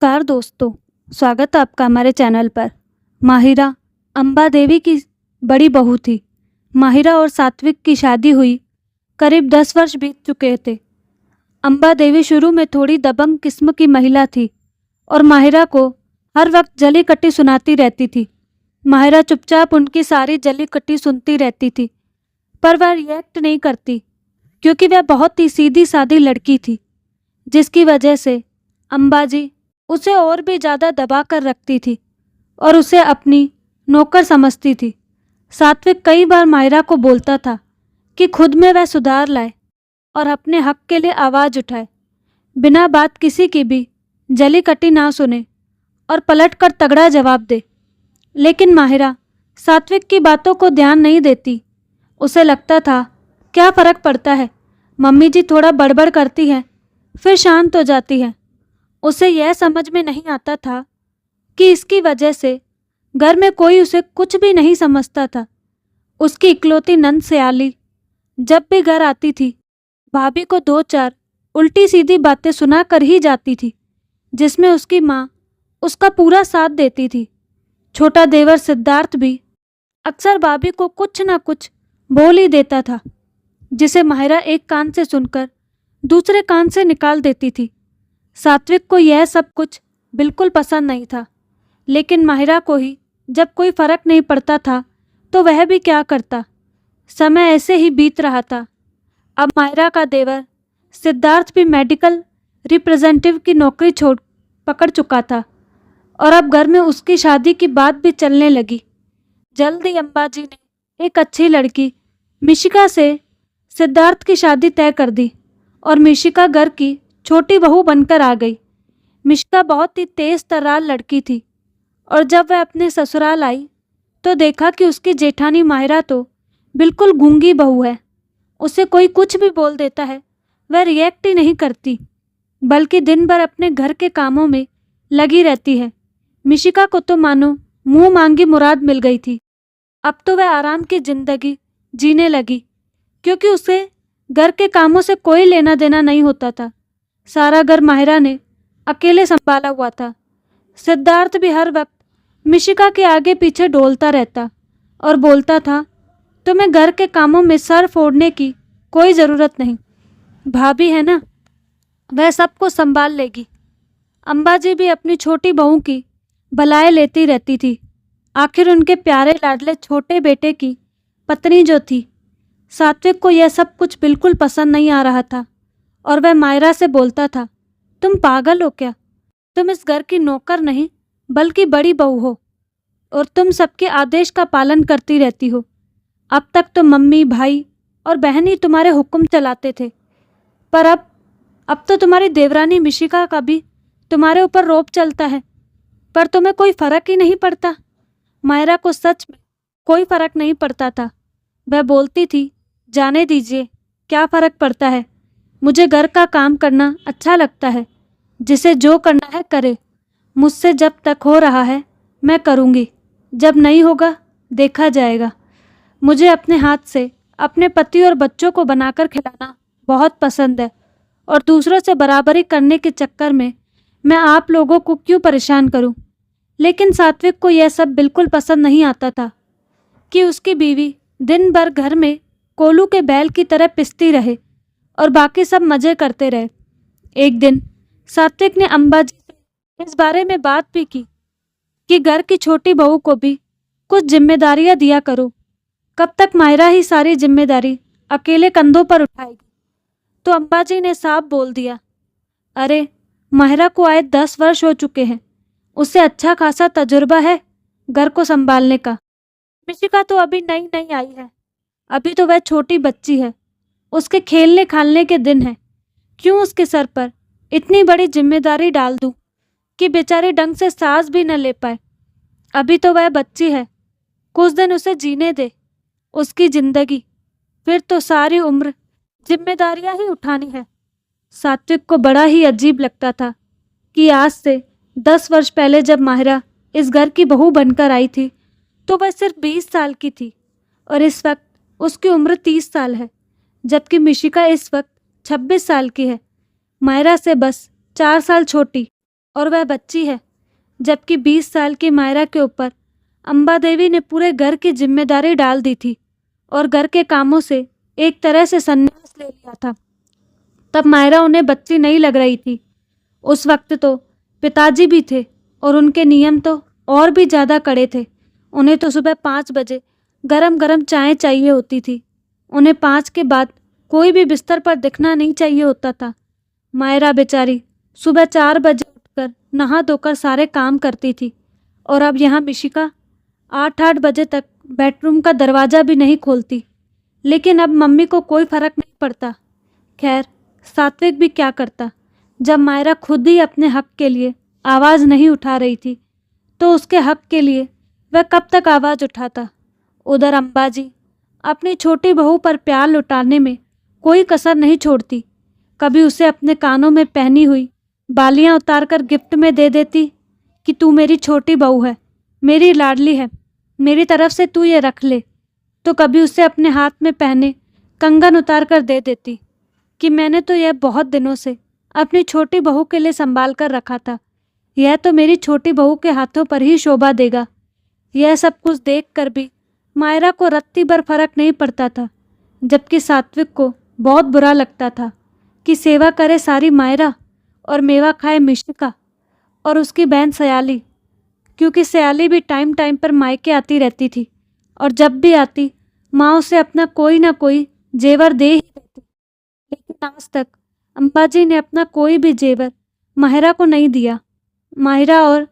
नमस्कार दोस्तों, स्वागत है आपका हमारे चैनल पर। माहिरा अंबा देवी की बड़ी बहू थी। माहिरा और सात्विक की शादी हुई करीब 10 वर्ष बीत चुके थे। अंबा देवी शुरू में थोड़ी दबंग किस्म की महिला थी और माहिरा को हर वक्त जली कटी सुनाती रहती थी। माहिरा चुपचाप उनकी सारी जली कटी सुनती रहती थी, पर वह रिएक्ट नहीं करती क्योंकि वह बहुत ही सीधी सादी लड़की थी, जिसकी वजह से अंबाजी उसे और भी ज़्यादा दबा कर रखती थी और उसे अपनी नौकर समझती थी। सात्विक कई बार माहिरा को बोलता था कि खुद में वह सुधार लाए और अपने हक के लिए आवाज़ उठाए, बिना बात किसी की भी जली कटी ना सुने और पलटकर तगड़ा जवाब दे। लेकिन माहिरा सात्विक की बातों को ध्यान नहीं देती। उसे लगता था, क्या फ़र्क पड़ता है, मम्मी जी थोड़ा बड़बड़ करती है फिर शांत हो जाती है। उसे यह समझ में नहीं आता था कि इसकी वजह से घर में कोई उसे कुछ भी नहीं समझता था। उसकी इकलौती नंद सयाली जब भी घर आती थी, भाभी को 2-4 उल्टी सीधी बातें सुना कर ही जाती थी, जिसमें उसकी माँ उसका पूरा साथ देती थी। छोटा देवर सिद्धार्थ भी अक्सर भाभी को कुछ ना कुछ बोल ही देता था, जिसे माहिरा एक कान से सुनकर दूसरे कान से निकाल देती थी। सात्विक को यह सब कुछ बिल्कुल पसंद नहीं था, लेकिन माहिरा को ही जब कोई फर्क नहीं पड़ता था तो वह भी क्या करता। समय ऐसे ही बीत रहा था। अब माहिरा का देवर सिद्धार्थ भी मेडिकल रिप्रेजेंटेटिव की नौकरी छोड़ पकड़ चुका था और अब घर में उसकी शादी की बात भी चलने लगी। जल्द ही अंबाजी ने एक अच्छी लड़की मिशिका से सिद्धार्थ की शादी तय कर दी और मिशिका घर की छोटी बहू बनकर आ गई। मिशिका बहुत ही तेज तर्रार लड़की थी और जब वह अपने ससुराल आई तो देखा कि उसकी जेठानी माहिरा तो बिल्कुल गूंगी बहू है। उसे कोई कुछ भी बोल देता है, वह रिएक्ट ही नहीं करती, बल्कि दिन भर अपने घर के कामों में लगी रहती है। मिशिका को तो मानो मुंह मांगी मुराद मिल गई थी। अब तो वह आराम की जिंदगी जीने लगी, क्योंकि उसे घर के कामों से कोई लेना देना नहीं होता था। सारा घर माहिरा ने अकेले संभाला हुआ था। सिद्धार्थ भी हर वक्त मिशिका के आगे पीछे डोलता रहता और बोलता था, तुम्हें घर के कामों में सर फोड़ने की कोई ज़रूरत नहीं, भाभी है ना, वह सबको संभाल लेगी। अंबाजी भी अपनी छोटी बहू की भलाई लेती रहती थी। आखिर उनके प्यारे लाडले छोटे बेटे की पत्नी जो थी। सात्विक को यह सब कुछ बिल्कुल पसंद नहीं आ रहा था और वह माहिरा से बोलता था, तुम पागल हो क्या? तुम इस घर की नौकर नहीं बल्कि बड़ी बहू हो और तुम सबके आदेश का पालन करती रहती हो। अब तक तो मम्मी, भाई और बहन ही तुम्हारे हुक्म चलाते थे, पर अब तो तुम्हारी देवरानी मिशिका का भी तुम्हारे ऊपर रौब चलता है, पर तुम्हें कोई फ़र्क ही नहीं पड़ता। माहिरा को सच में कोई फ़र्क नहीं पड़ता था। वह बोलती थी, जाने दीजिए, क्या फ़र्क पड़ता है, मुझे घर का काम करना अच्छा लगता है, जिसे जो करना है करे। मुझसे जब तक हो रहा है मैं करूँगी, जब नहीं होगा देखा जाएगा। मुझे अपने हाथ से अपने पति और बच्चों को बनाकर खिलाना बहुत पसंद है और दूसरों से बराबरी करने के चक्कर में मैं आप लोगों को क्यों परेशान करूं। लेकिन सात्विक को यह सब बिल्कुल पसंद नहीं आता था कि उसकी बीवी दिन भर घर में कोलू के बैल की तरह पिसती रहे और बाकी सब मज़े करते रहे। एक दिन सात्विक ने अंबाजी से इस बारे में बात भी की कि घर की छोटी बहू को भी कुछ जिम्मेदारियां दिया करो। कब तक माहिरा ही सारी जिम्मेदारी अकेले कंधों पर उठाएगी? तो अंबाजी ने साफ बोल दिया, अरे माहिरा को आए 10 वर्ष हो चुके हैं, उससे अच्छा खासा तजुर्बा है घर को संभालने का। मिशिका तो अभी नई नई आई है, अभी तो वह छोटी बच्ची है, उसके खेलने खालने के दिन हैं। क्यों उसके सर पर इतनी बड़ी जिम्मेदारी डाल दूं कि बेचारी ढंग से सांस भी न ले पाए। अभी तो वह बच्ची है, कुछ दिन उसे जीने दे उसकी जिंदगी, फिर तो सारी उम्र जिम्मेदारियां ही उठानी है। सात्विक को बड़ा ही अजीब लगता था कि आज से 10 वर्ष पहले जब माहिरा इस घर की बहू बनकर आई थी तो वह सिर्फ 20 साल की थी और इस वक्त उसकी उम्र 30 साल है, जबकि मिशिका इस वक्त 26 साल की है, माहिरा से बस 4 साल छोटी और वह बच्ची है, जबकि 20 साल की मायरा के ऊपर अम्बा देवी ने पूरे घर की जिम्मेदारी डाल दी थी और घर के कामों से एक तरह से संन्यास ले लिया था। तब मायरा उन्हें बच्ची नहीं लग रही थी। उस वक्त तो पिताजी भी थे और उनके नियम तो और भी ज़्यादा कड़े थे। उन्हें तो सुबह 5 बजे गरम गरम चाय चाहिए होती थी। उन्हें 5 के बाद कोई भी बिस्तर पर दिखना नहीं चाहिए होता था। मायरा बेचारी सुबह 4 बजे उठकर नहा धोकर सारे काम करती थी और अब यहाँ मिशिका 8-8 बजे तक बेडरूम का दरवाज़ा भी नहीं खोलती। लेकिन अब मम्मी को कोई फ़र्क नहीं पड़ता। खैर, सात्विक भी क्या करता। जब मायरा खुद ही अपने हक के लिए आवाज़ नहीं उठा रही थी तो उसके हक के लिए वह कब तक आवाज़ उठाता। उधर अम्बाजी अपनी छोटी बहू पर प्यार लुटाने में कोई कसर नहीं छोड़ती। कभी उसे अपने कानों में पहनी हुई बालियां उतारकर गिफ्ट में दे देती कि तू मेरी छोटी बहू है, मेरी लाडली है, मेरी तरफ से तू ये रख ले। तो कभी उसे अपने हाथ में पहने कंगन उतार कर दे देती कि मैंने तो यह बहुत दिनों से अपनी छोटी बहू के लिए संभाल कर रखा था, यह तो मेरी छोटी बहू के हाथों पर ही शोभा देगा। यह सब कुछ देखकर भी मायरा को रत्ती भर फर्क नहीं पड़ता था, जबकि सात्विक को बहुत बुरा लगता था कि सेवा करे सारी मायरा और मेवा खाए मिशिका और उसकी बहन सयाली, क्योंकि सयाली भी टाइम टाइम पर मायके आती रहती थी और जब भी आती माँ उसे अपना कोई ना कोई जेवर दे ही देती। लेकिन आज तक अम्बाजी ने अपना कोई भी जेवर माहिरा को नहीं दिया। माहिरा और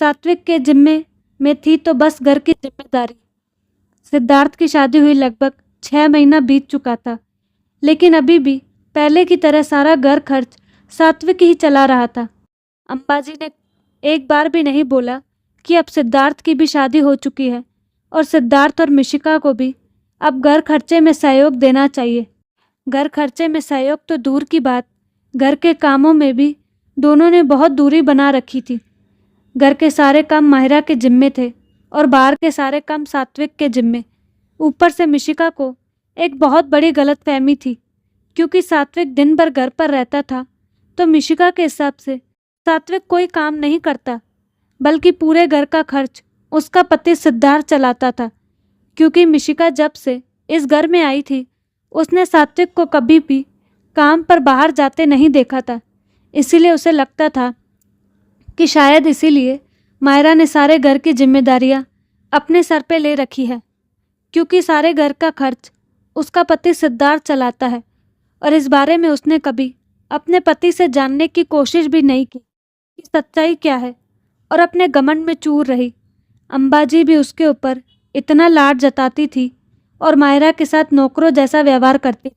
सात्विक के जिम्मे में थी तो बस घर की जिम्मेदारी। सिद्धार्थ की शादी हुई लगभग 6 महीना बीत चुका था, लेकिन अभी भी पहले की तरह सारा घर खर्च सात्विक ही चला रहा था। अम्बाजी ने एक बार भी नहीं बोला कि अब सिद्धार्थ की भी शादी हो चुकी है और सिद्धार्थ और मिशिका को भी अब घर खर्चे में सहयोग देना चाहिए। घर खर्चे में सहयोग तो दूर की बात, घर के कामों में भी दोनों ने बहुत दूरी बना रखी थी। घर के सारे काम माहिरा के जिम्मे थे और बाहर के सारे काम सात्विक के जिम्मे। ऊपर से मिशिका को एक बहुत बड़ी गलतफहमी थी, क्योंकि सात्विक दिन भर घर पर रहता था तो मिशिका के हिसाब से सात्विक कोई काम नहीं करता, बल्कि पूरे घर का खर्च उसका पति सिद्धार्थ चलाता था। क्योंकि मिशिका जब से इस घर में आई थी उसने सात्विक को कभी भी काम पर बाहर जाते नहीं देखा था। इसीलिए उसे लगता था कि शायद इसीलिए मायरा ने सारे घर की जिम्मेदारियां अपने सर पे ले रखी है, क्योंकि सारे घर का खर्च उसका पति सिद्धार्थ चलाता है और इस बारे में उसने कभी अपने पति से जानने की कोशिश भी नहीं की कि सच्चाई क्या है और अपने घमंड में चूर रही। अम्बाजी भी उसके ऊपर इतना लाड जताती थी और मायरा के साथ नौकरों जैसा व्यवहार करती थी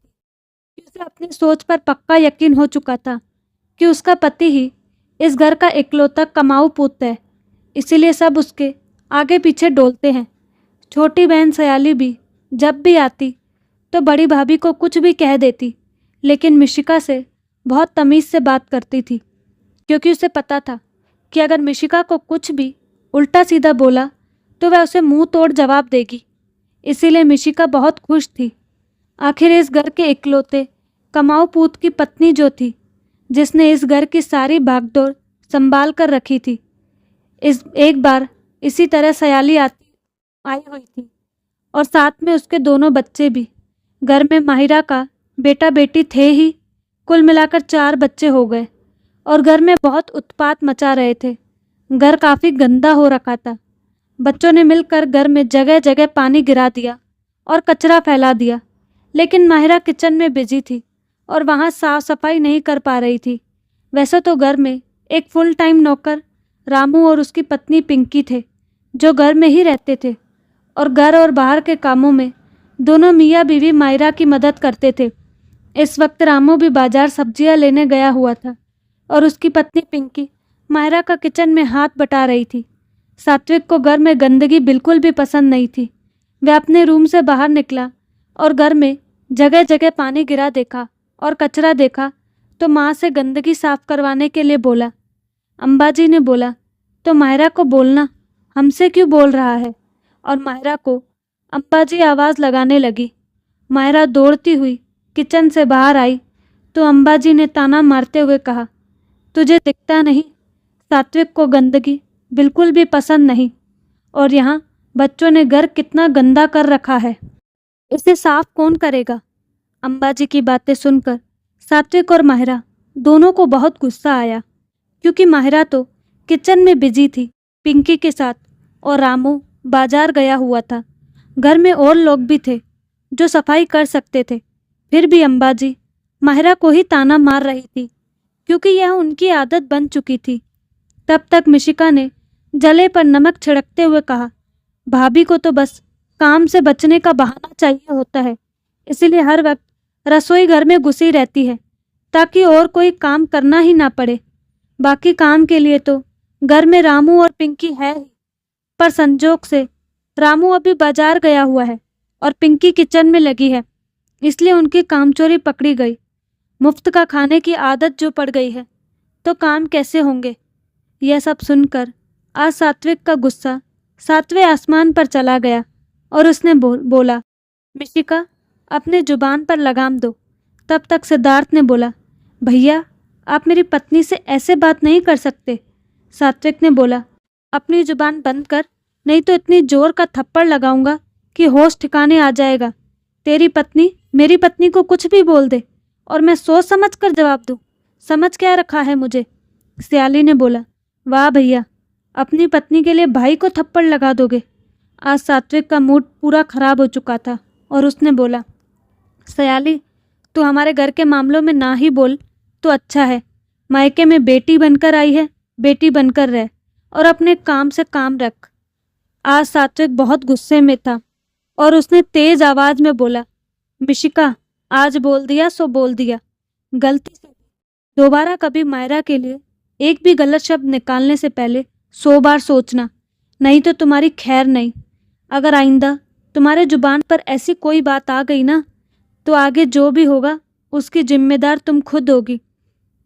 कि उसे अपनी सोच पर पक्का यकीन हो चुका था कि उसका पति ही इस घर का इकलौता कमाऊ पुत्र है, इसीलिए सब उसके आगे पीछे डोलते हैं। छोटी बहन सयाली भी जब भी आती तो बड़ी भाभी को कुछ भी कह देती, लेकिन मिशिका से बहुत तमीज़ से बात करती थी, क्योंकि उसे पता था कि अगर मिशिका को कुछ भी उल्टा सीधा बोला तो वह उसे मुंह तोड़ जवाब देगी। इसीलिए मिशिका बहुत खुश थी। आखिर इस घर के इकलौते कमाऊ पूत की पत्नी जो थी, जिसने इस घर की सारी भागदौड़ संभाल कर रखी थी। एक बार इसी तरह सयाली आई हुई थी और साथ में उसके दोनों बच्चे भी। घर में माहिरा का बेटा बेटी थे ही, कुल मिलाकर 4 बच्चे हो गए और घर में बहुत उत्पात मचा रहे थे। घर काफ़ी गंदा हो रखा था। बच्चों ने मिलकर घर में जगह जगह पानी गिरा दिया और कचरा फैला दिया, लेकिन माहिरा किचन में बिजी थी और वहाँ साफ सफाई नहीं कर पा रही थी। वैसे तो घर में एक फुल टाइम नौकर रामू और उसकी पत्नी पिंकी थे, जो घर में ही रहते थे और घर और बाहर के कामों में दोनों मियाँ बीवी माहिरा की मदद करते थे। इस वक्त रामू भी बाजार सब्जियां लेने गया हुआ था और उसकी पत्नी पिंकी माहिरा का किचन में हाथ बटा रही थी। सात्विक को घर में गंदगी बिल्कुल भी पसंद नहीं थी। वह अपने रूम से बाहर निकला और घर में जगह जगह पानी गिरा देखा और कचरा देखा तो माँ से गंदगी साफ करवाने के लिए बोला। अम्बाजी ने बोला, तो माहिरा को बोलना, हमसे क्यों बोल रहा है? और माहिरा को अम्बाजी आवाज़ लगाने लगी। माहिरा दौड़ती हुई किचन से बाहर आई तो अम्बाजी ने ताना मारते हुए कहा, तुझे दिखता नहीं? सात्विक को गंदगी बिल्कुल भी पसंद नहीं, और यहाँ बच्चों ने घर कितना गंदा कर रखा है, इसे साफ कौन करेगा। अंबाजी की बातें सुनकर सात्विक और माहिरा दोनों को बहुत गुस्सा आया, क्योंकि माहिरा तो किचन में बिजी थी पिंकी के साथ और रामू बाजार गया हुआ था। घर में और लोग भी थे जो सफाई कर सकते थे, फिर भी अंबाजी माहिरा को ही ताना मार रही थी, क्योंकि यह उनकी आदत बन चुकी थी। तब तक मिशिका ने जले पर नमक छिड़कते हुए कहा, भाभी को तो बस काम से बचने का बहाना चाहिए होता है, इसीलिए हर वक्त रसोई घर में घुसी रहती है ताकि और कोई काम करना ही ना पड़े। बाकी काम के लिए तो घर में रामू और पिंकी है ही, पर संजोग से रामू अभी बाजार गया हुआ है और पिंकी किचन में लगी है, इसलिए उनकी कामचोरी पकड़ी गई। मुफ्त का खाने की आदत जो पड़ गई है तो काम कैसे होंगे। यह सब सुनकर आज सात्विक का गुस्सा 7वें आसमान पर चला गया और उसने बोला, मिशिका अपने जुबान पर लगाम दो। तब तक सिद्धार्थ ने बोला, भैया आप मेरी पत्नी से ऐसे बात नहीं कर सकते। सात्विक ने बोला, अपनी जुबान बंद कर, नहीं तो इतनी जोर का थप्पड़ लगाऊंगा कि होश ठिकाने आ जाएगा। तेरी पत्नी मेरी पत्नी को कुछ भी बोल दे और मैं सोच समझ कर जवाब दूं, समझ क्या रखा है मुझे। सियाली ने बोला, वाह भैया, अपनी पत्नी के लिए भाई को थप्पड़ लगा दोगे। आज सात्विक का मूड पूरा खराब हो चुका था और उसने बोला, सयाली तू हमारे घर के मामलों में ना ही बोल तो अच्छा है। मायके में बेटी बनकर आई है, बेटी बनकर रह और अपने काम से काम रख। आज सात्विक बहुत गुस्से में था और उसने तेज आवाज में बोला, मिशिका आज बोल दिया सो बोल दिया, गलती से दोबारा कभी मायरा के लिए एक भी गलत शब्द निकालने से पहले 100 बार सोचना, नहीं तो तुम्हारी खैर नहीं। अगर आइंदा तुम्हारे जुबान पर ऐसी कोई बात आ गई ना, तो आगे जो भी होगा उसकी जिम्मेदार तुम खुद होगी।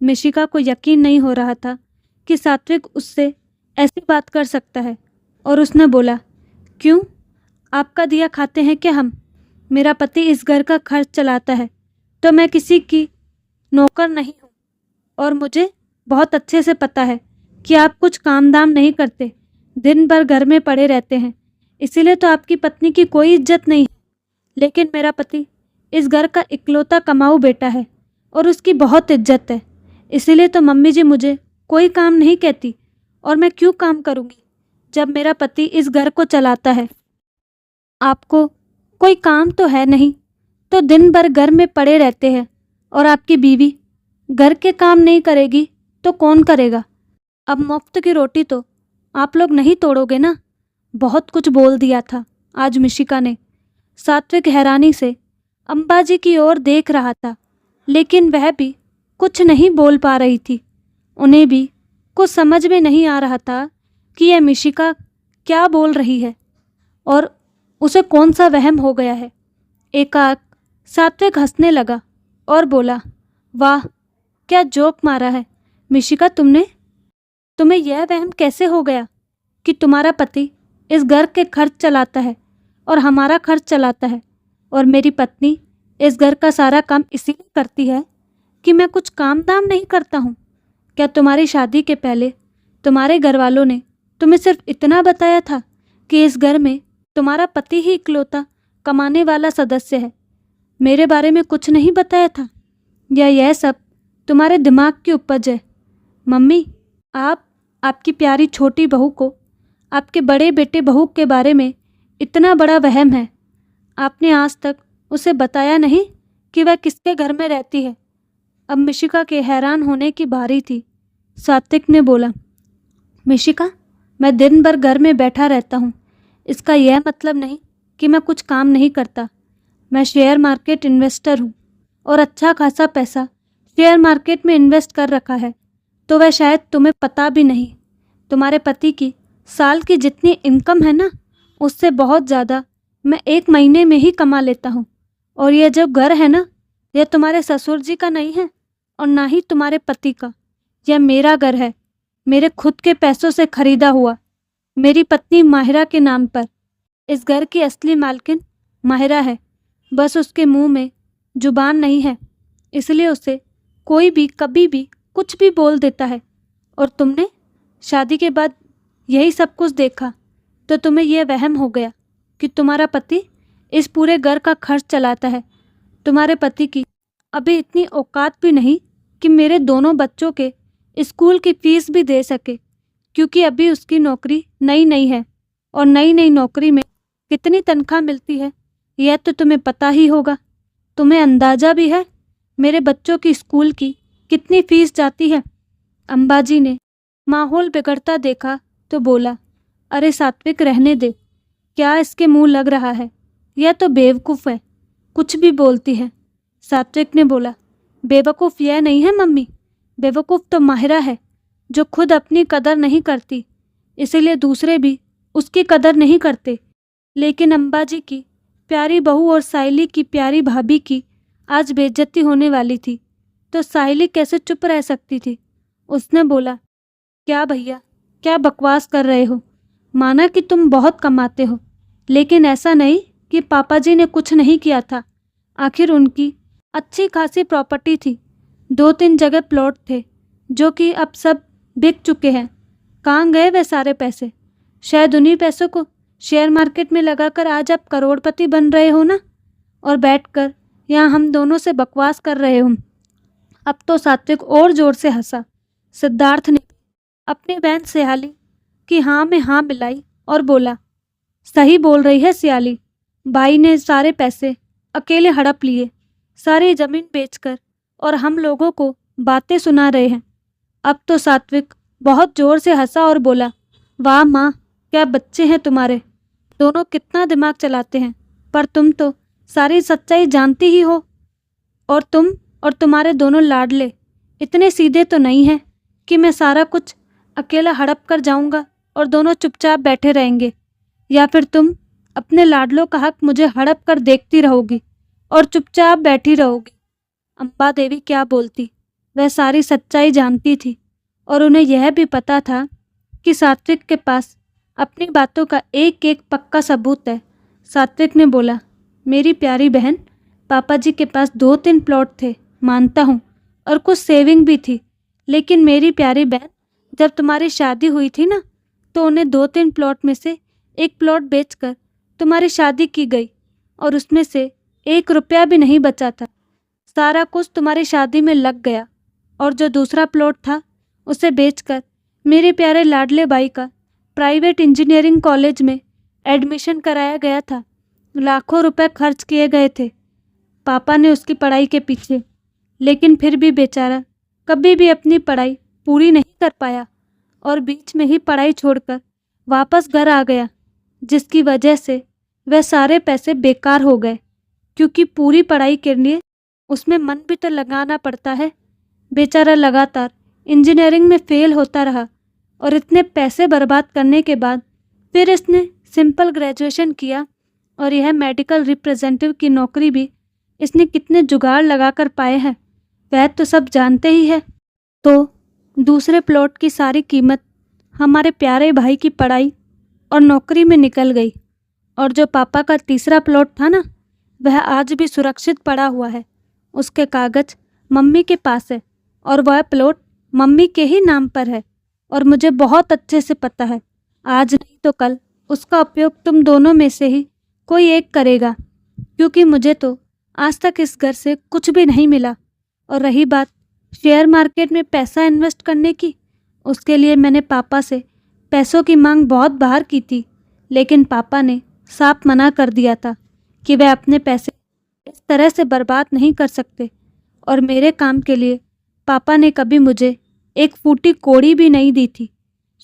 मिशिका को यकीन नहीं हो रहा था कि सात्विक उससे ऐसी बात कर सकता है और उसने बोला, क्यों, आपका दिया खाते हैं क्या हम? मेरा पति इस घर का खर्च चलाता है तो मैं किसी की नौकर नहीं हूँ, और मुझे बहुत अच्छे से पता है कि आप कुछ काम दाम नहीं करते, दिन भर घर में पड़े रहते हैं, इसीलिए तो आपकी पत्नी की कोई इज्जत नहीं है। लेकिन मेरा पति इस घर का इकलौता कमाऊ बेटा है और उसकी बहुत इज्जत है, इसीलिए तो मम्मी जी मुझे कोई काम नहीं कहती, और मैं क्यों काम करूँगी जब मेरा पति इस घर को चलाता है। आपको कोई काम तो है नहीं, तो दिन भर घर में पड़े रहते हैं, और आपकी बीवी घर के काम नहीं करेगी तो कौन करेगा। अब मुफ्त की रोटी तो आप लोग नहीं तोड़ोगे ना। बहुत कुछ बोल दिया था आज मिशिका ने। सात्विक हैरानी से अंबाजी की ओर देख रहा था, लेकिन वह भी कुछ नहीं बोल पा रही थी। उन्हें भी कुछ समझ में नहीं आ रहा था कि यह मिशिका क्या बोल रही है और उसे कौन सा वहम हो गया है। एकाएक सात्विक हंसने लगा और बोला, वाह क्या जोक मारा है मिशिका तुमने। तुम्हें यह वहम कैसे हो गया कि तुम्हारा पति इस घर के खर्च चलाता है और हमारा खर्च चलाता है, और मेरी पत्नी इस घर का सारा काम इसीलिए करती है कि मैं कुछ काम दाम नहीं करता हूँ। क्या तुम्हारी शादी के पहले तुम्हारे घर वालों ने तुम्हें सिर्फ इतना बताया था कि इस घर में तुम्हारा पति ही इकलौता कमाने वाला सदस्य है, मेरे बारे में कुछ नहीं बताया था? या यह सब तुम्हारे दिमाग की उपज है? मम्मी, आपकी प्यारी छोटी बहू को आपके बड़े बेटे बहू के बारे में इतना बड़ा वहम है। आपने आज तक उसे बताया नहीं कि वह किसके घर में रहती है। अब मिशिका के हैरान होने की बारी थी। सात्विक ने बोला, मिशिका मैं दिन भर घर में बैठा रहता हूँ, इसका यह मतलब नहीं कि मैं कुछ काम नहीं करता। मैं शेयर मार्केट इन्वेस्टर हूँ और अच्छा खासा पैसा शेयर मार्केट में इन्वेस्ट कर रखा है, तो वह शायद तुम्हें पता भी नहीं। तुम्हारे पति की साल की जितनी इनकम है ना, उससे बहुत ज़्यादा मैं 1 महीने में ही कमा लेता हूँ। और यह जो घर है ना, यह तुम्हारे ससुर जी का नहीं है और ना ही तुम्हारे पति का। यह मेरा घर है, मेरे खुद के पैसों से खरीदा हुआ, मेरी पत्नी माहिरा के नाम पर। इस घर की असली मालकिन माहिरा है, बस उसके मुंह में जुबान नहीं है, इसलिए उसे कोई भी कभी भी कुछ भी बोल देता है। और तुमने शादी के बाद यही सब कुछ देखा तो तुम्हें यह वहम हो गया कि तुम्हारा पति इस पूरे घर का खर्च चलाता है। तुम्हारे पति की अभी इतनी औकात भी नहीं कि मेरे दोनों बच्चों के स्कूल की फीस भी दे सके, क्योंकि अभी उसकी नौकरी नई नई है और नई नई नौकरी में कितनी तनख्वाह मिलती है यह तो तुम्हें पता ही होगा। तुम्हें अंदाज़ा भी है मेरे बच्चों की स्कूल की कितनी फीस जाती है। अंबाजी ने माहौल बिगड़ता देखा तो बोला, अरे सात्विक रहने दे, क्या इसके मुंह लग रहा है, यह तो बेवकूफ़ है, कुछ भी बोलती है। सात्विक ने बोला, बेवकूफ़ यह नहीं है मम्मी, बेवकूफ़ तो माहिरा है जो खुद अपनी कदर नहीं करती, इसीलिए दूसरे भी उसकी कदर नहीं करते। लेकिन अंबाजी की प्यारी बहू और साहिली की प्यारी भाभी की आज बेइज्जती होने वाली थी तो साहिली कैसे चुप रह सकती थी। उसने बोला, क्या भैया, क्या बकवास कर रहे हो, माना कि तुम बहुत कमाते हो, लेकिन ऐसा नहीं कि पापा जी ने कुछ नहीं किया था। आखिर उनकी अच्छी खासी प्रॉपर्टी थी, 2-3 जगह प्लॉट थे जो कि अब सब बिक चुके हैं। कहाँ गए वे सारे पैसे? शायद उन्हीं पैसों को शेयर मार्केट में लगाकर आज आप करोड़पति बन रहे हो ना, और बैठकर यहाँ हम दोनों से बकवास कर रहे हो। अब तो सात्विक और जोर से हंसा। सिद्धार्थ ने अपनी बहन सियाली की हाँ में हाँ मिलाई और बोला, सही बोल रही है सियाली, भाई ने सारे पैसे अकेले हड़प लिए, सारी ज़मीन बेचकर, और हम लोगों को बातें सुना रहे हैं। अब तो सात्विक बहुत ज़ोर से हंसा और बोला, वाह माँ, क्या बच्चे हैं तुम्हारे, दोनों कितना दिमाग चलाते हैं, पर तुम तो सारी सच्चाई जानती ही हो। और तुम और तुम्हारे दोनों लाडले इतने सीधे तो नहीं हैं कि मैं सारा कुछ अकेला हड़प कर जाऊंगा और दोनों चुपचाप बैठे रहेंगे, या फिर तुम अपने लाडलों का हक मुझे हड़प कर देखती रहोगी और चुपचाप बैठी रहोगी। अम्बा देवी क्या बोलती, वह सारी सच्चाई जानती थी और उन्हें यह भी पता था कि सात्विक के पास अपनी बातों का एक एक पक्का सबूत है। सात्विक ने बोला, मेरी प्यारी बहन, पापा जी के पास 2-3 प्लॉट थे, मानता हूँ, और कुछ सेविंग भी थी, लेकिन मेरी प्यारी बहन, जब तुम्हारी शादी हुई थी ना, तो उन्हें 2-3 प्लॉट में से एक प्लॉट बेचकर तुम्हारी शादी की गई और उसमें से 1 रुपया भी नहीं बचा था। सारा कुछ तुम्हारी शादी में लग गया, और जो दूसरा प्लॉट था उसे बेचकर मेरे प्यारे लाडले भाई का प्राइवेट इंजीनियरिंग कॉलेज में एडमिशन कराया गया था। लाखों रुपए खर्च किए गए थे पापा ने उसकी पढ़ाई के पीछे, लेकिन फिर भी बेचारा कभी भी अपनी पढ़ाई पूरी नहीं कर पाया और बीच में ही पढ़ाई छोड़कर वापस घर आ गया, जिसकी वजह से वह सारे पैसे बेकार हो गए, क्योंकि पूरी पढ़ाई के लिए उसमें मन भी तो लगाना पड़ता है। बेचारा लगातार इंजीनियरिंग में फेल होता रहा और इतने पैसे बर्बाद करने के बाद फिर इसने सिंपल ग्रेजुएशन किया, और यह मेडिकल रिप्रेजेंटेटिव की नौकरी भी इसने कितने जुगाड़ लगाकर पाए हैं वह तो सब जानते ही है। तो दूसरे प्लॉट की सारी कीमत हमारे प्यारे भाई की पढ़ाई और नौकरी में निकल गई, और जो पापा का तीसरा प्लॉट था ना, वह आज भी सुरक्षित पड़ा हुआ है। उसके कागज़ मम्मी के पास है और वह प्लॉट मम्मी के ही नाम पर है, और मुझे बहुत अच्छे से पता है आज नहीं तो कल उसका उपयोग तुम दोनों में से ही कोई एक करेगा, क्योंकि मुझे तो आज तक इस घर से कुछ भी नहीं मिला। और रही बात शेयर मार्केट में पैसा इन्वेस्ट करने की, उसके लिए मैंने पापा से पैसों की मांग बहुत बार की थी, लेकिन पापा ने साफ मना कर दिया था कि वह अपने पैसे इस तरह से बर्बाद नहीं कर सकते, और मेरे काम के लिए पापा ने कभी मुझे एक फूटी कौड़ी भी नहीं दी थी।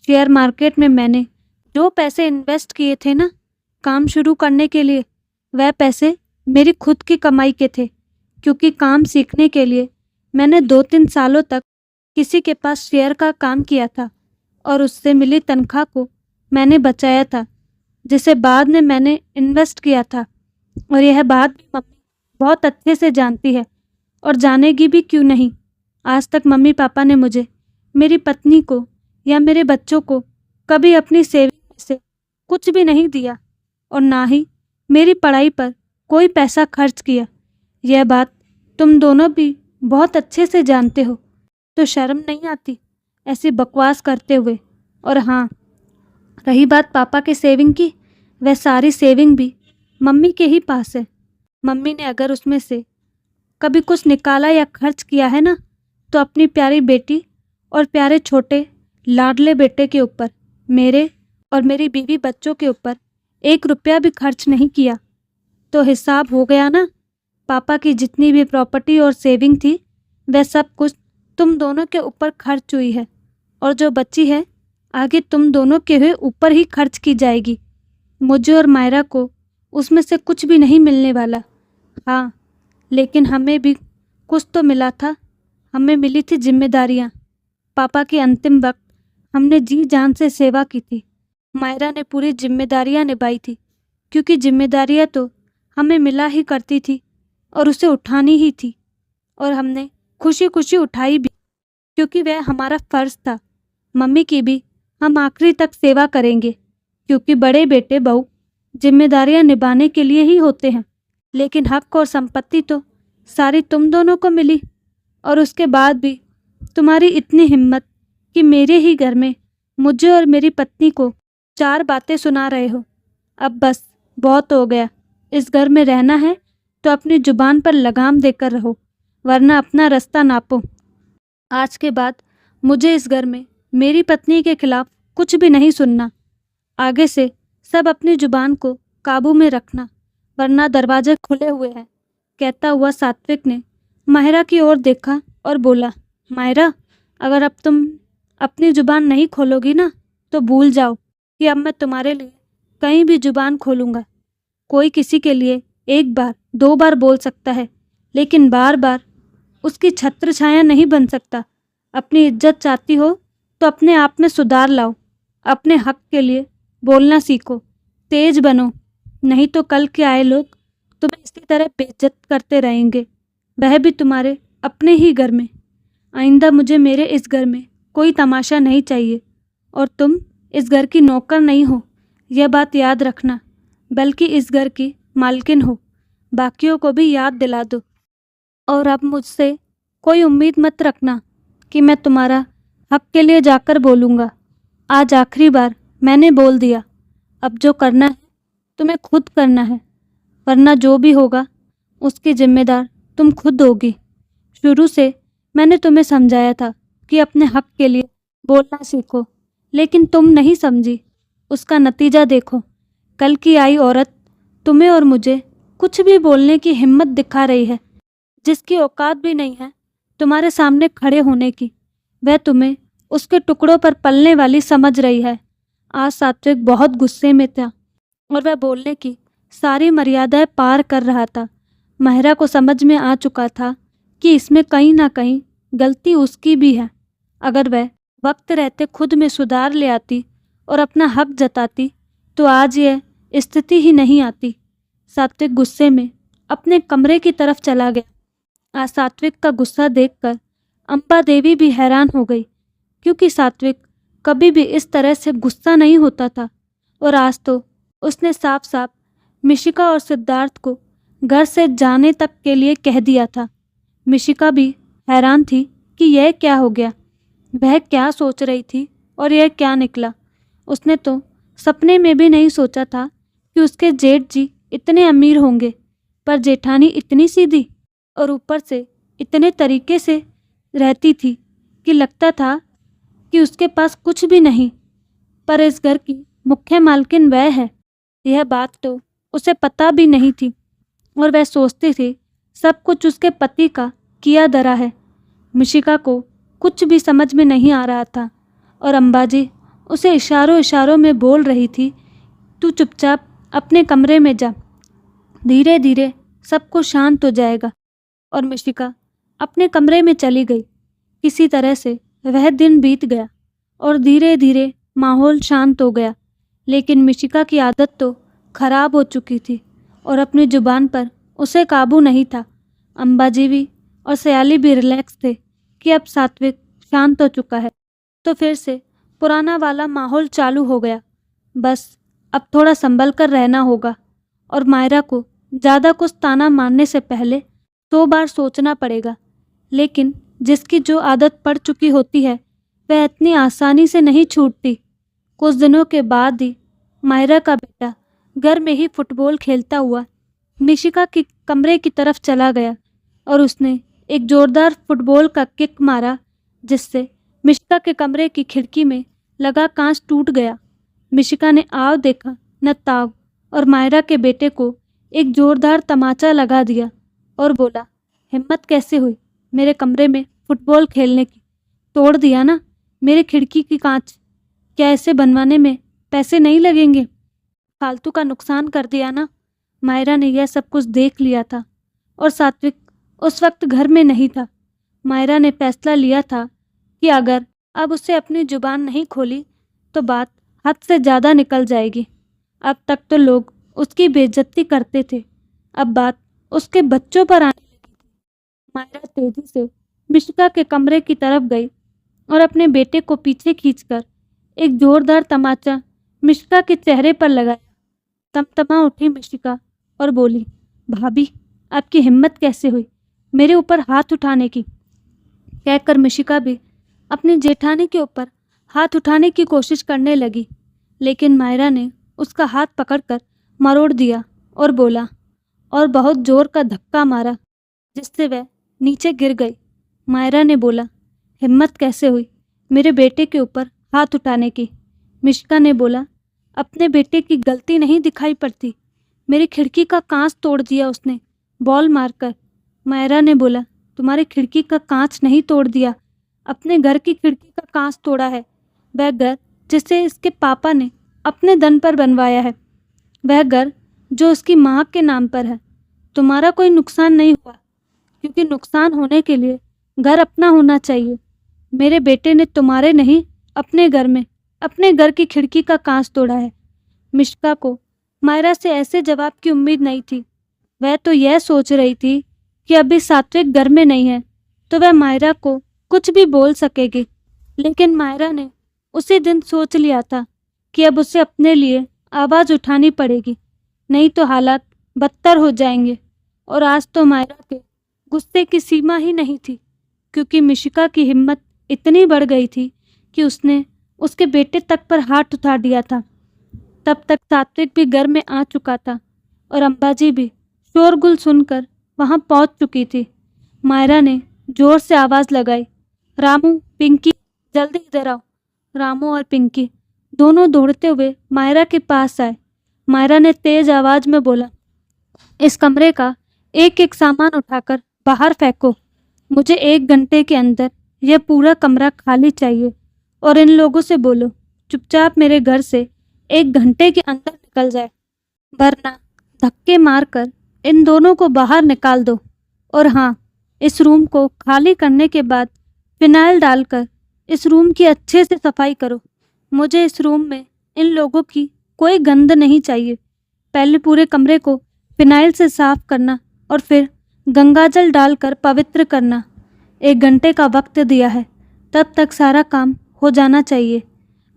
शेयर मार्केट में मैंने जो पैसे इन्वेस्ट किए थे ना काम शुरू करने के लिए, वह पैसे मेरी खुद की कमाई के थे, क्योंकि काम सीखने के लिए मैंने 2-3 सालों तक किसी के पास शेयर का काम किया था और उससे मिली तनख्वाह को मैंने बचाया था, जिसे बाद में मैंने इन्वेस्ट किया था। और यह बात भी मम्मी बहुत अच्छे से जानती है और जानेगी भी, क्यों नहीं। आज तक मम्मी पापा ने मुझे, मेरी पत्नी को या मेरे बच्चों को कभी अपनी सेविंग में से कुछ भी नहीं दिया, और ना ही मेरी पढ़ाई पर कोई पैसा खर्च किया। यह बात तुम दोनों भी बहुत अच्छे से जानते हो, तो शर्म नहीं आती ऐसी बकवास करते हुए? और हाँ, रही बात पापा के सेविंग की, वह सारी सेविंग भी मम्मी के ही पास है। मम्मी ने अगर उसमें से कभी कुछ निकाला या खर्च किया है ना, तो अपनी प्यारी बेटी और प्यारे छोटे लाडले बेटे के ऊपर, मेरे और मेरी बीवी बच्चों के ऊपर 1 रुपया भी खर्च नहीं किया। तो हिसाब हो गया ना। पापा की जितनी भी प्रॉपर्टी और सेविंग थी, वह सब कुछ तुम दोनों के ऊपर खर्च हुई है, और जो बची है आगे तुम दोनों के हुए ऊपर ही खर्च की जाएगी। मुझे और मायरा को उसमें से कुछ भी नहीं मिलने वाला। हाँ, लेकिन हमें भी कुछ तो मिला था। हमें मिली थी जिम्मेदारियाँ। पापा के अंतिम वक्त हमने जी जान से सेवा की थी। मायरा ने पूरी जिम्मेदारियाँ निभाई थी, क्योंकि जिम्मेदारियाँ तो हमें मिला ही करती थी और उसे उठानी ही थी, और हमने खुशी खुशी उठाई भी, क्योंकि वह हमारा फ़र्ज़ था। मम्मी की भी हम आखिरी तक सेवा करेंगे, क्योंकि बड़े बेटे बहू जिम्मेदारियां निभाने के लिए ही होते हैं। लेकिन हक और संपत्ति तो सारी तुम दोनों को मिली, और उसके बाद भी तुम्हारी इतनी हिम्मत कि मेरे ही घर में मुझे और मेरी पत्नी को 4 बातें सुना रहे हो। अब बस बहुत हो गया। इस घर में रहना है तो अपनी जुबान पर लगाम देकर रहो, वरना अपना रास्ता नापो। आज के बाद मुझे इस घर में मेरी पत्नी के खिलाफ कुछ भी नहीं सुनना। आगे से सब अपनी जुबान को काबू में रखना, वरना दरवाजे खुले हुए हैं। कहता हुआ सात्विक ने माहिरा की ओर देखा और बोला, माहिरा, अगर अब तुम अपनी जुबान नहीं खोलोगी ना, तो भूल जाओ कि अब मैं तुम्हारे लिए कहीं भी जुबान खोलूँगा। कोई किसी के लिए 1 बार 2 बार बोल सकता है, लेकिन बार बार उसकी छत्र छाया नहीं बन सकता। अपनी इज्जत चाहती हो तो अपने आप में सुधार लाओ। अपने हक के लिए बोलना सीखो, तेज बनो, नहीं तो कल के आए लोग तुम्हें इसी तरह बेइज्जत करते रहेंगे, वह भी तुम्हारे अपने ही घर में। आइंदा मुझे मेरे इस घर में कोई तमाशा नहीं चाहिए, और तुम इस घर की नौकर नहीं हो, यह बात याद रखना, बल्कि इस घर की मालकिन हो। बाकियों को भी याद दिला दो। और अब मुझसे कोई उम्मीद मत रखना कि मैं तुम्हारा हक के लिए जाकर बोलूँगा। आज आखिरी बार मैंने बोल दिया। अब जो करना है तुम्हें खुद करना है, वरना जो भी होगा उसकी जिम्मेदार तुम खुद होगी। शुरू से मैंने तुम्हें समझाया था कि अपने हक के लिए बोलना सीखो, लेकिन तुम नहीं समझी। उसका नतीजा देखो। कल की आई औरत तुम्हें और मुझे कुछ भी बोलने की हिम्मत दिखा रही है, जिसकी औकात भी नहीं है तुम्हारे सामने खड़े होने की। वह तुम्हें उसके टुकड़ों पर पलने वाली समझ रही है। आज सात्विक बहुत गुस्से में था, और वह बोलने की सारी मर्यादाएं पार कर रहा था। माहिरा को समझ में आ चुका था कि इसमें कहीं ना कहीं गलती उसकी भी है। अगर वह वक्त रहते खुद में सुधार ले आती और अपना हक जताती, तो आज यह स्थिति ही नहीं आती। सात्विक गुस्से में अपने कमरे की तरफ चला गया। आज सात्विक का गुस्सा देखकर अम्बा देवी भी हैरान हो गई, क्योंकि सात्विक कभी भी इस तरह से गुस्सा नहीं होता था, और आज तो उसने साफ साफ मिशिका और सिद्धार्थ को घर से जाने तक के लिए कह दिया था। मिशिका भी हैरान थी कि यह क्या हो गया, वह क्या सोच रही थी और यह क्या निकला। उसने तो सपने में भी नहीं सोचा था कि उसके जेठ जी इतने अमीर होंगे, पर जेठानी इतनी सीधी और ऊपर से इतने तरीके से रहती थी कि लगता था कि उसके पास कुछ भी नहीं, पर इस घर की मुख्य मालकिन वह है। यह बात तो उसे पता भी नहीं थी, और वह सोचती थी सब कुछ उसके पति का किया धरा है। मिशिका को कुछ भी समझ में नहीं आ रहा था, और अंबाजी उसे इशारों इशारों में बोल रही थी, तू चुपचाप अपने कमरे में जा, धीरे धीरे सब कुछ शांत हो जाएगा। और मिशिका अपने कमरे में चली गई। किसी तरह से वह दिन बीत गया और धीरे धीरे माहौल शांत हो गया, लेकिन मिशिका की आदत तो खराब हो चुकी थी और अपनी जुबान पर उसे काबू नहीं था। अंबाजी भी और सयाली भी रिलैक्स थे कि अब सात्विक शांत हो चुका है, तो फिर से पुराना वाला माहौल चालू हो गया। बस अब थोड़ा संभल कर रहना होगा, और मायरा को ज़्यादा कुछ ताना मारने से पहले 100 बार सोचना पड़ेगा। लेकिन जिसकी जो आदत पड़ चुकी होती है, वह इतनी आसानी से नहीं छूटती। कुछ दिनों के बाद ही माहिरा का बेटा घर में ही फुटबॉल खेलता हुआ मिशिका के कमरे की तरफ चला गया और उसने एक जोरदार फुटबॉल का किक मारा, जिससे मिशिका के कमरे की खिड़की में लगा कांच टूट गया। मिशिका ने आव देखा न ताव और माहिरा के बेटे को एक जोरदार तमाचा लगा दिया और बोला, हिम्मत कैसे हुई मेरे कमरे में फुटबॉल खेलने की? तोड़ दिया ना मेरे खिड़की की कांच। क्या ऐसे बनवाने में पैसे नहीं लगेंगे? फालतू का नुकसान कर दिया ना। माहिरा ने यह सब कुछ देख लिया था और सात्विक उस वक्त घर में नहीं था। माहिरा ने फैसला लिया था कि अगर अब उसे अपनी जुबान नहीं खोली तो बात हद से ज़्यादा निकल जाएगी। अब तक तो लोग उसकी बेइज्जती करते थे, अब बात उसके बच्चों पर आने लगी थी। माहिरा तेजी से मिशिका के कमरे की तरफ गई और अपने बेटे को पीछे खींचकर एक जोरदार तमाचा मिशिका के चेहरे पर लगाया। तमतमा उठी मिशिका और बोली, भाभी आपकी हिम्मत कैसे हुई मेरे ऊपर हाथ उठाने की? कहकर मिशिका भी अपनी जेठानी के ऊपर हाथ उठाने की कोशिश करने लगी, लेकिन माहिरा ने उसका हाथ पकड़कर मरोड़ दिया और बोला और बहुत जोर का धक्का मारा, जिससे वह नीचे गिर गई। माहिरा ने बोला, हिम्मत कैसे हुई मेरे बेटे के ऊपर हाथ उठाने की? मिशिका ने बोला, अपने बेटे की गलती नहीं दिखाई पड़ती, मेरी खिड़की का कांच तोड़ दिया उसने बॉल मारकर। माहिरा ने बोला, तुम्हारी खिड़की का कांच नहीं तोड़ दिया, अपने घर की खिड़की का कांच तोड़ा है। वह घर जिसे इसके पापा ने अपने दम पर बनवाया है, वह घर जो उसकी माँ के नाम पर है। तुम्हारा कोई नुकसान नहीं हुआ, क्योंकि नुकसान होने के लिए घर अपना होना चाहिए। मेरे बेटे ने तुम्हारे नहीं, अपने घर में अपने घर की खिड़की का कांच तोड़ा है। मिशिका को माहिरा से ऐसे जवाब की उम्मीद नहीं थी। वह तो यह सोच रही थी कि अभी सात्विक घर में नहीं है तो वह माहिरा को कुछ भी बोल सकेगी, लेकिन माहिरा ने उसी दिन सोच लिया था कि अब उसे अपने लिए आवाज़ उठानी पड़ेगी, नहीं तो हालात बदतर हो जाएंगे। और आज तो माहिरा के गुस्से की सीमा ही नहीं थी, क्योंकि मिशिका की हिम्मत इतनी बढ़ गई थी कि उसने उसके बेटे तक पर हाथ उठा दिया था। तब तक सात्विक भी घर में आ चुका था और अंबाजी भी शोरगुल सुनकर वहां पहुंच चुकी थी। माहिरा ने जोर से आवाज़ लगाई, रामू, पिंकी, जल्दी इधर आओ। रामू और पिंकी दोनों दौड़ते हुए माहिरा के पास आए। माहिरा ने तेज आवाज़ में बोला, इस कमरे का एक एक सामान उठाकर बाहर फेंको। मुझे 1 घंटे के अंदर यह पूरा कमरा खाली चाहिए। और इन लोगों से बोलो चुपचाप मेरे घर से 1 घंटे के अंदर निकल जाए, वरना धक्के मारकर इन दोनों को बाहर निकाल दो। और हाँ, इस रूम को खाली करने के बाद फिनाइल डालकर इस रूम की अच्छे से सफाई करो। मुझे इस रूम में इन लोगों की कोई गंध नहीं चाहिए। पहले पूरे कमरे को फिनाइल से साफ करना और फिर गंगाजल डालकर पवित्र करना। 1 घंटे का वक्त दिया है, तब तक सारा काम हो जाना चाहिए।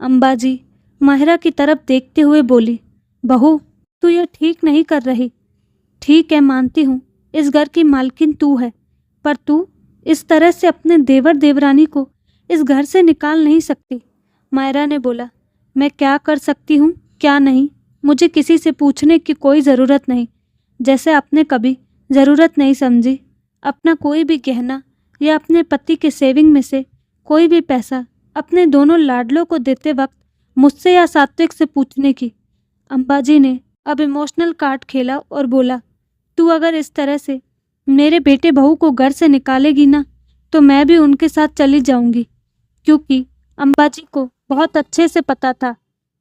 अंबाजी माहिरा की तरफ देखते हुए बोली, बहू तू यह ठीक नहीं कर रही। ठीक है, मानती हूँ इस घर की मालकिन तू है, पर तू इस तरह से अपने देवर देवरानी को इस घर से निकाल नहीं सकती। माहिरा ने बोला, मैं क्या कर सकती हूँ क्या नहीं, मुझे किसी से पूछने की कोई ज़रूरत नहीं। जैसे आपने कभी ज़रूरत नहीं समझी अपना कोई भी गहना या अपने पति के सेविंग में से कोई भी पैसा अपने दोनों लाडलों को देते वक्त मुझसे या सात्विक से पूछने की। अंबाजी ने अब इमोशनल कार्ड खेला और बोला, तू अगर इस तरह से मेरे बेटे बहू को घर से निकालेगी ना, तो मैं भी उनके साथ चली जाऊंगी। क्योंकि अंबाजी को बहुत अच्छे से पता था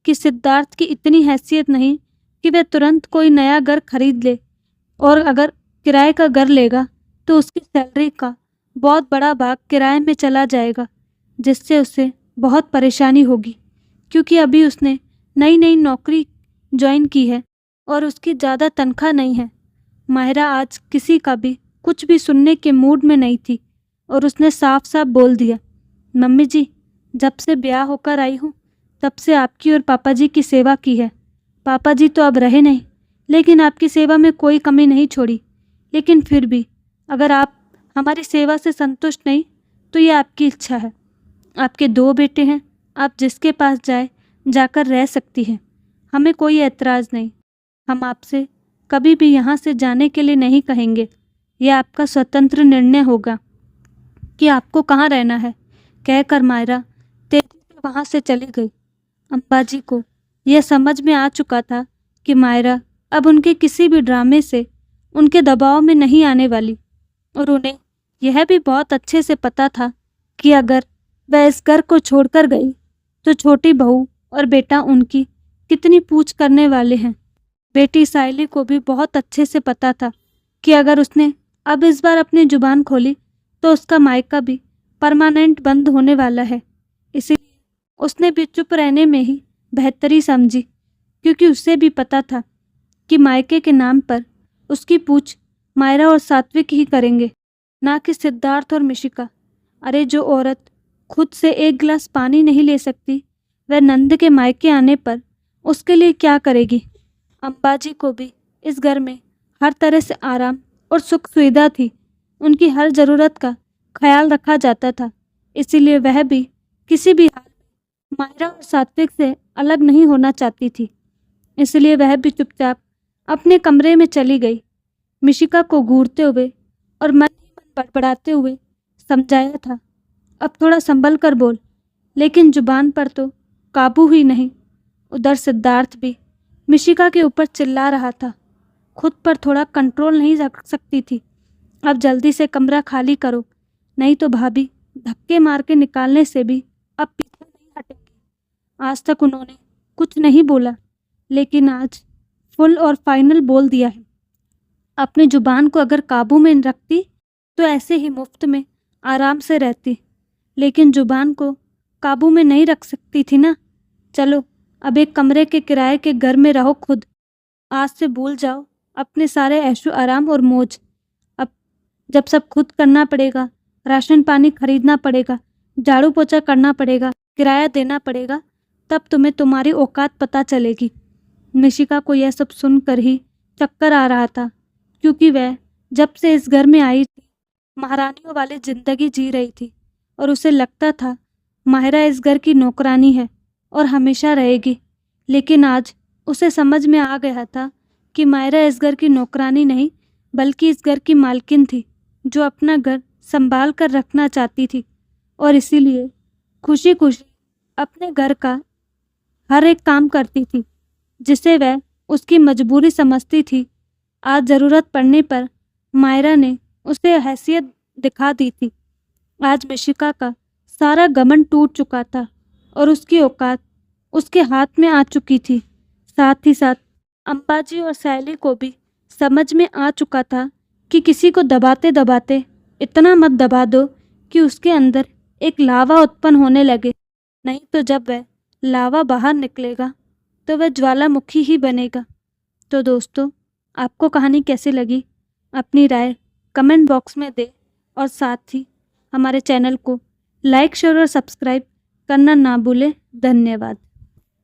कि सिद्धार्थ की इतनी हैसियत नहीं कि वह तुरंत कोई नया घर खरीद ले, और अगर किराए का घर लेगा तो उसकी सैलरी का बहुत बड़ा भाग किराए में चला जाएगा, जिससे उसे बहुत परेशानी होगी। क्योंकि अभी उसने नई नई नौकरी ज्वाइन की है और उसकी ज़्यादा तनख्वाह नहीं है। माहिरा आज किसी का भी कुछ भी सुनने के मूड में नहीं थी और उसने साफ साफ बोल दिया, मम्मी जी, जब से ब्याह होकर आई हूँ तब से आपकी और पापा जी की सेवा की है। पापा जी तो अब रहे नहीं, लेकिन आपकी सेवा में कोई कमी नहीं छोड़ी। लेकिन फिर भी अगर आप हमारी सेवा से संतुष्ट नहीं तो ये आपकी इच्छा है। आपके 2 बेटे हैं, आप जिसके पास जाए जाकर रह सकती हैं। हमें कोई ऐतराज़ नहीं। हम आपसे कभी भी यहाँ से जाने के लिए नहीं कहेंगे। यह आपका स्वतंत्र निर्णय होगा कि आपको कहाँ रहना है, कहकर मायरा तेजी से वहाँ से चली गई। अम्बाजी को यह समझ में आ चुका था कि मायरा अब उनके किसी भी ड्रामे से उनके दबाव में नहीं आने वाली, और उन्हें यह भी बहुत अच्छे से पता था कि अगर वह इस घर को छोड़कर गई तो छोटी बहू और बेटा उनकी कितनी पूछ करने वाले हैं। बेटी सायली को भी बहुत अच्छे से पता था कि अगर उसने अब इस बार अपनी जुबान खोली तो उसका मायका भी परमानेंट बंद होने वाला है। इसीलिए उसने भी चुप रहने में ही बेहतरी समझी, क्योंकि उसे भी पता था कि मायके के नाम पर उसकी पूछ मायरा और सात्विक ही करेंगे, ना कि सिद्धार्थ और मिशिका। अरे जो औरत खुद से एक गिलास पानी नहीं ले सकती, वह नंद के मायके आने पर उसके लिए क्या करेगी। अम्बाजी को भी इस घर में हर तरह से आराम और सुख सुविधा थी। उनकी हर ज़रूरत का ख्याल रखा जाता था। इसीलिए वह भी किसी भी हाल में मायरा और सात्विक से अलग नहीं होना चाहती थी। इसलिए वह भी चुपचाप अपने कमरे में चली गई। मिशिका को घूरते हुए और मन ही मन बड़बड़ाते हुए समझाया था, अब थोड़ा संभल कर बोल, लेकिन जुबान पर तो काबू ही नहीं। उधर सिद्धार्थ भी मिशिका के ऊपर चिल्ला रहा था। खुद पर थोड़ा कंट्रोल नहीं रख सकती थी। अब जल्दी से कमरा खाली करो, नहीं तो भाभी धक्के मार के निकालने से भी अब पीछे नहीं हटेंगी। आज तक उन्होंने कुछ नहीं बोला, लेकिन आज फुल और फाइनल बोल दिया है। अपनी जुबान को अगर काबू में रखती तो ऐसे ही मुफ्त में आराम से रहती, लेकिन जुबान को काबू में नहीं रख सकती थी ना। चलो अब एक कमरे के किराए के घर में रहो खुद। आज से भूल जाओ अपने सारे ऐशो आराम और मौज। अब जब सब खुद करना पड़ेगा, राशन पानी खरीदना पड़ेगा, झाड़ू पोछा करना पड़ेगा, किराया देना पड़ेगा, तब तुम्हें तुम्हारी औकात पता चलेगी। मिशिका को यह सब सुनकर ही चक्कर आ रहा था, क्योंकि वह जब से इस घर में आई थी महारानियों वाली जिंदगी जी रही थी, और उसे लगता था माहिरा इस घर की नौकरानी है और हमेशा रहेगी। लेकिन आज उसे समझ में आ गया था कि माहिरा इस घर की नौकरानी नहीं, बल्कि इस घर की मालकिन थी, जो अपना घर संभाल कर रखना चाहती थी, और इसीलिए खुशी खुशी अपने घर का हर एक काम करती थी, जिसे वह उसकी मजबूरी समझती थी। आज ज़रूरत पड़ने पर मायरा ने उसे हैसियत दिखा दी थी। आज मिशिका का सारा घमंड टूट चुका था और उसकी औकात उसके हाथ में आ चुकी थी। साथ ही साथ अम्बाजी और सैली को भी समझ में आ चुका था कि किसी को दबाते दबाते इतना मत दबा दो कि उसके अंदर एक लावा उत्पन्न होने लगे, नहीं तो जब वह लावा बाहर निकलेगा तो वह ज्वालामुखी ही बनेगा। तो दोस्तों, आपको कहानी कैसी लगी? अपनी राय कमेंट बॉक्स में दें, और साथ ही हमारे चैनल को लाइक, शेयर और सब्सक्राइब करना ना भूलें। धन्यवाद।